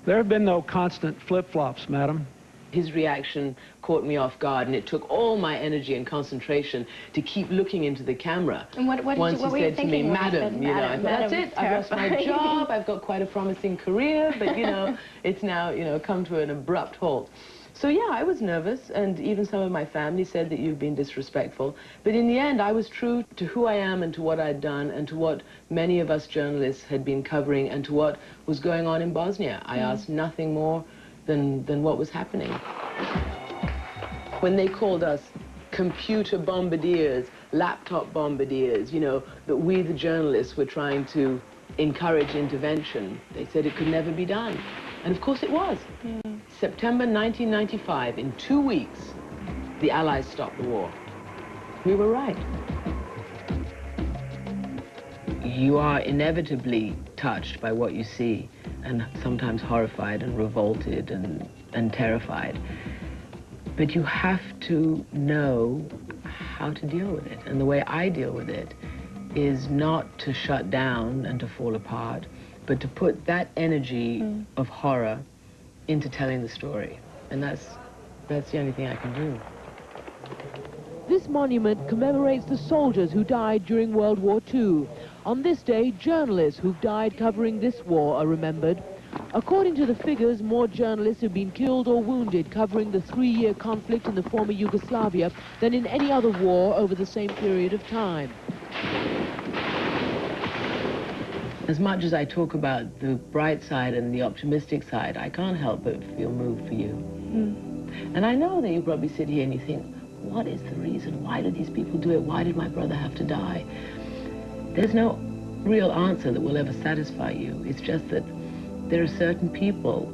There have been no constant flip-flops, madam. His reaction caught me off guard, and it took all my energy and concentration to keep looking into the camera. And what were you said to me, madam, you know, I thought, that's it, I've lost my job, I've got quite a promising career, but, you know, it's now, you know, come to an abrupt halt. So, yeah, I was nervous, and even some of my family said that you've been disrespectful. But in the end, I was true to who I am and to what I'd done and to what many of us journalists had been covering and to what was going on in Bosnia. I asked nothing more than what was happening. When they called us computer bombardiers, laptop bombardiers, you know, that we, the journalists, were trying to encourage intervention, they said it could never be done. And of course it was. September 1995, in 2 weeks, the Allies stopped the war. We were right. You are inevitably touched by what you see, and sometimes horrified and revolted and terrified. But you have to know how to deal with it. And the way I deal with it is not to shut down and to fall apart, but to put that energy of horror into telling the story. And that's the only thing I can do. This monument commemorates the soldiers who died during World War II. On this day, journalists who've died covering this war are remembered. According to the figures, more journalists have been killed or wounded covering the 3-year conflict in the former Yugoslavia than in any other war over the same period of time. As much as I talk about the bright side and the optimistic side, I can't help but feel moved for you. And I know that you probably sit here and you think, what is the reason? Why did these people do it? Why did my brother have to die? There's no real answer that will ever satisfy you. It's just that there are certain people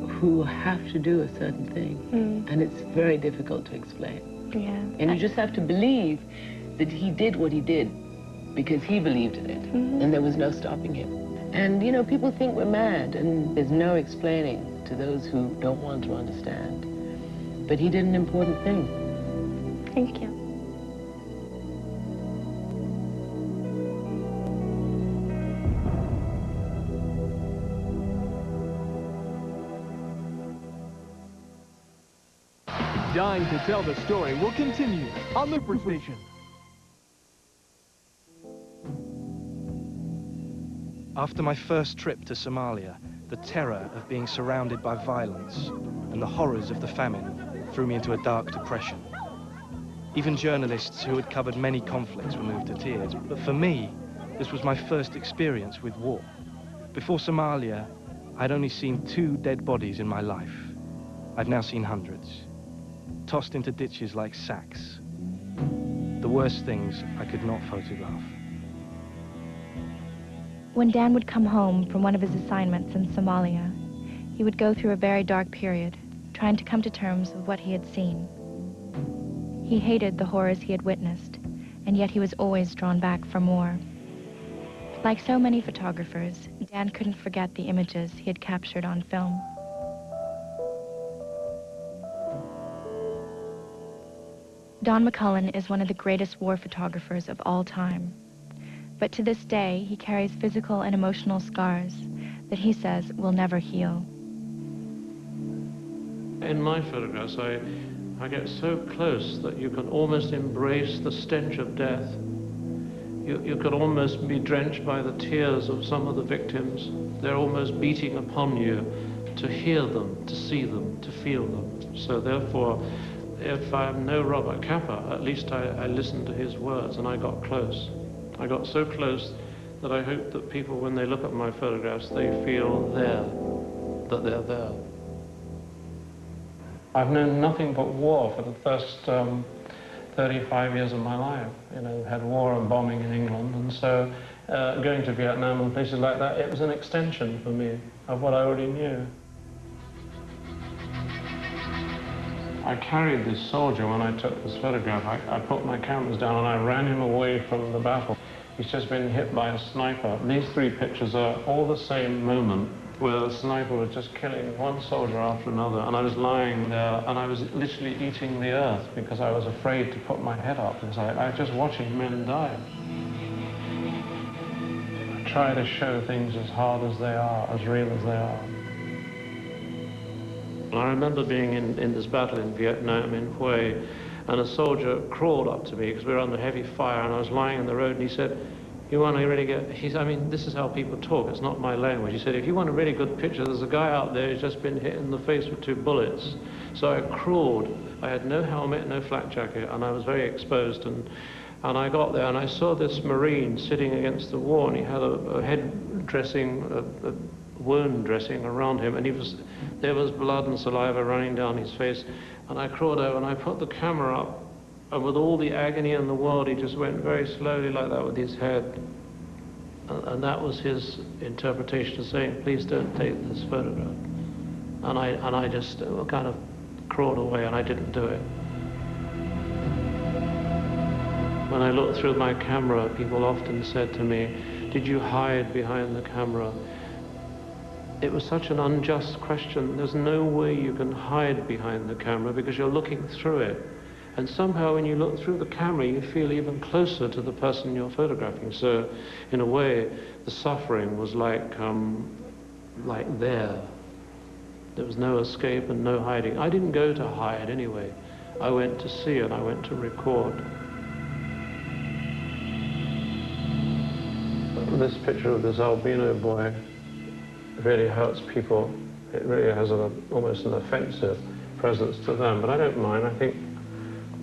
who have to do a certain thing, and it's very difficult to explain. And you just have to believe that he did what he did because he believed in it, and there was no stopping him. And, you know, people think we're mad, and there's no explaining to those who don't want to understand. But he did an important thing. Thank you. Dying to tell the story will continue on Looper Station. After my first trip to Somalia, the terror of being surrounded by violence and the horrors of the famine threw me into a dark depression. Even journalists who had covered many conflicts were moved to tears, but for me, this was my first experience with war. Before Somalia, I'd only seen 2 dead bodies in my life. I've now seen hundreds, tossed into ditches like sacks. The worst things I could not photograph. When Dan would come home from one of his assignments in Somalia, he would go through a very dark period, trying to come to terms with what he had seen. He hated the horrors he had witnessed, and yet he was always drawn back for more. Like so many photographers, Dan couldn't forget the images he had captured on film. Don McCullen is one of the greatest war photographers of all time. But to this day, he carries physical and emotional scars that he says will never heal. In my photographs, I get so close that you can almost embrace the stench of death. You could almost be drenched by the tears of some of the victims. They're almost beating upon you to hear them, to see them, to feel them. So therefore, if I'm no Robert Capa, at least I listened to his words and I got close. I got so close that I hope that people, when they look at my photographs, they feel there, that they're there. I've known nothing but war for the first 35 years of my life. You know, had war and bombing in England, and so going to Vietnam and places like that, it was an extension for me of what I already knew. I carried this soldier when I took this photograph. I put my cameras down and I ran him away from the battle. He's just been hit by a sniper. These 3 pictures are all the same moment where the sniper was just killing one soldier after another, and I was lying there and I was literally eating the earth because I was afraid to put my head up because I was just watching men die. I try to show things as hard as they are, as real as they are. I remember being in this battle in Vietnam, in Hue, and a soldier crawled up to me because we were under heavy fire, and I was lying in the road, and he said, "You want to really get," I mean, this is how people talk, it's not my language. He said, "If you want a really good picture, there's a guy out there who's just been hit in the face with 2 bullets. So I crawled. I had no helmet, no flak jacket, and I was very exposed, and I got there, and I saw this Marine sitting against the wall, and he had a head dressing, a wound dressing around him, and there was blood and saliva running down his face. And I crawled over, and I put the camera up, and with all the agony in the world, he just went very slowly like that with his head. And that was his interpretation of saying, "Please don't take this photograph." And I just kind of crawled away, and I didn't do it. When I looked through my camera, people often said to me, "Did you hide behind the camera?" It was such an unjust question. There's no way you can hide behind the camera because you're looking through it. And somehow when you look through the camera, you feel even closer to the person you're photographing. So in a way, the suffering was like there. There was no escape and no hiding. I didn't go to hide anyway. I went to see and I went to record. This picture of this albino boy really hurts people. It really has almost an offensive presence to them, but I don't mind. I think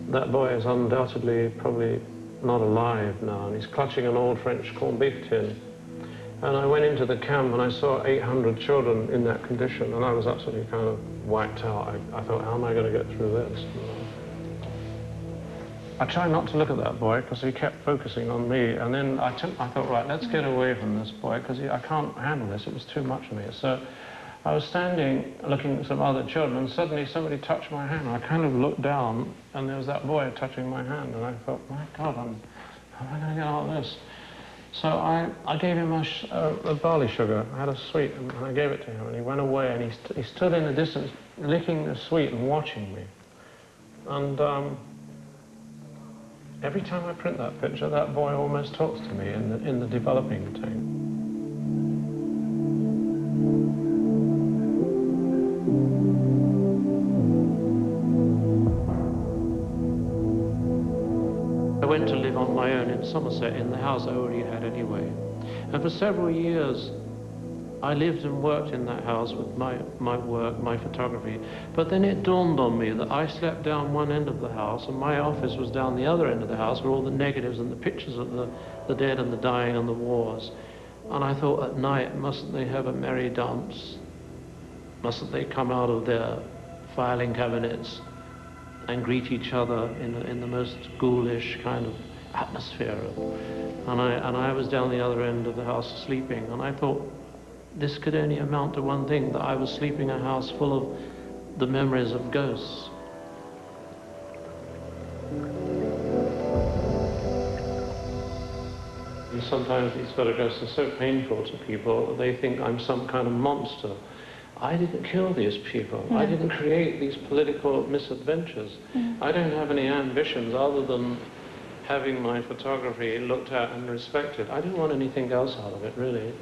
that boy is undoubtedly probably not alive now, and he's clutching an old French corned beef tin. And I went into the camp and I saw 800 children in that condition, and I was absolutely kind of wiped out. I thought, how am I going to get through this? I tried not to look at that boy because he kept focusing on me, and then I thought, right, let's get away from this boy because I can't handle this. It was too much for me. So I was standing looking at some other children, and suddenly somebody touched my hand. I kind of looked down, and there was that boy touching my hand, and I thought, my God, how am I going to get out of this? So I gave him a barley sugar. I had a sweet, and I gave it to him, and he went away, and he stood in the distance licking the sweet and watching me. And every time I print that picture, that boy almost talks to me in the developing tank. I went to live on my own in Somerset in the house I already had anyway. And for several years, I lived and worked in that house with my work, my photography. But then it dawned on me that I slept down one end of the house and my office was down the other end of the house where all the negatives and the pictures of the dead and the dying and the wars. And I thought at night, mustn't they have a merry dance? Mustn't they come out of their filing cabinets and greet each other in the most ghoulish kind of atmosphere? And I was down the other end of the house sleeping, and I thought, this could only amount to one thing, that I was sleeping in a house full of the memories of ghosts. And sometimes these photographs are so painful to people that they think I'm some kind of monster. I didn't kill these people. No. I didn't create these political misadventures. I don't have any ambitions other than having my photography looked at and respected. I didn't want anything else out of it, really.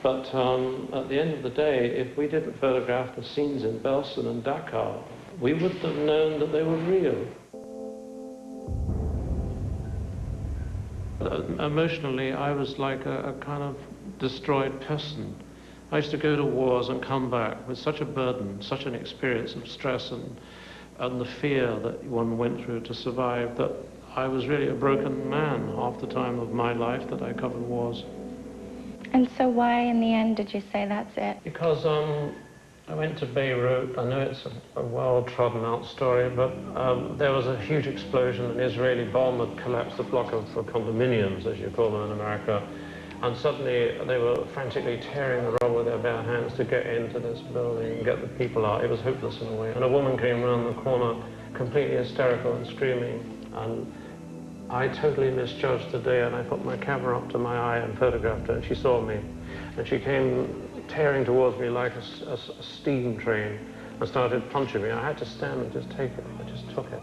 But at the end of the day, if we didn't photograph the scenes in Belston and Dakar, we wouldn't have known that they were real. Emotionally, I was like a kind of destroyed person. I used to go to wars and come back with such a burden, such an experience of stress and the fear that one went through to survive, that I was really a broken man half the time of my life that I covered wars. And so why, in the end, did you say that's it? Because I went to Beirut. I know it's a well-trodden-out story, but there was a huge explosion. An Israeli bomb had collapsed a block of condominiums, as you call them in America. And suddenly they were frantically tearing the rubble with their bare hands to get into this building and get the people out. It was hopeless in a way. And a woman came around the corner, completely hysterical and screaming. And I totally misjudged the day, and I put my camera up to my eye and photographed her, and she saw me. And she came tearing towards me like a steam train and started punching me. I had to stand and just take it. I just took it.